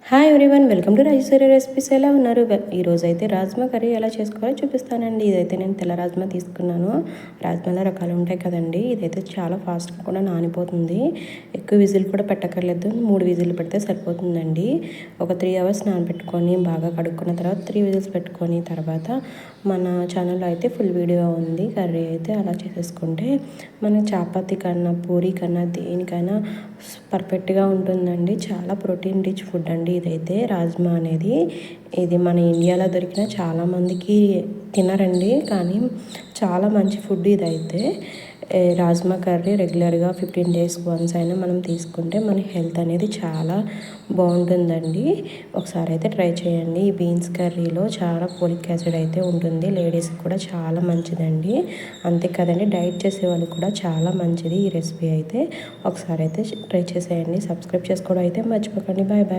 Hi everyone, welcome to Rajeshwari recipes. ఎలా ఉన్నారు? ఈరోజు అయితే రాజ్మా కర్రీ ఎలా చేసుకోవాలో చూపిస్తానండి. ఇదైతే నేను తెల్ల రాజ్మా తీసుకున్నాను. రాజ్మాలో రకాలు ఉంటాయి కదండి, ఇదైతే చాలా ఫాస్ట్గా కూడా నానిపోతుంది. ఎక్కువ విజిల్ కూడా పెట్టక్కర్లేదు, 3 విజిల్ పెడితే సరిపోతుందండి. ఒక 3 అవర్స్ నానబెట్టుకొని బాగా కడుక్కున్న తర్వాత 3 విజిల్స్ పెట్టుకొని తర్వాత మన ఛానల్లో అయితే ఫుల్ వీడియో ఉంది. కర్రీ అయితే అలా చేసేసుకుంటే మన చపాతీ కన్నా పూరీ కన్నా దేనికైనా పర్ఫెక్ట్గా ఉంటుందండి. చాలా ప్రోటీన్ రిచ్ ఫుడ్ అండి ఇదైతే. రాజ్మా అనేది ఇది మన ఇండియాలో దొరికిన చాలామందికి తినరండి, కానీ చాలా మంచి ఫుడ్ ఇదైతే. రాజ్మా కర్రీ రెగ్యులర్గా 15 డేస్కి వన్స్ అయినా మనం తీసుకుంటే మన హెల్త్ అనేది చాలా బాగుంటుందండి. ఒకసారి అయితే ట్రై చేయండి. ఈ బీన్స్ కర్రీలో చాలా ఫోలిక్ యాసిడ్ అయితే ఉంటుంది, లేడీస్కి కూడా చాలా మంచిదండి. అంతే కదండి, డైట్ చేసే వాళ్ళు కూడా చాలా మంచిది ఈ రెసిపీ అయితే. ఒకసారి అయితే ట్రై చేసేయండి. సబ్స్క్రైబ్ చేసుకోవడం అయితే మర్చిపోకండి. Bye bye.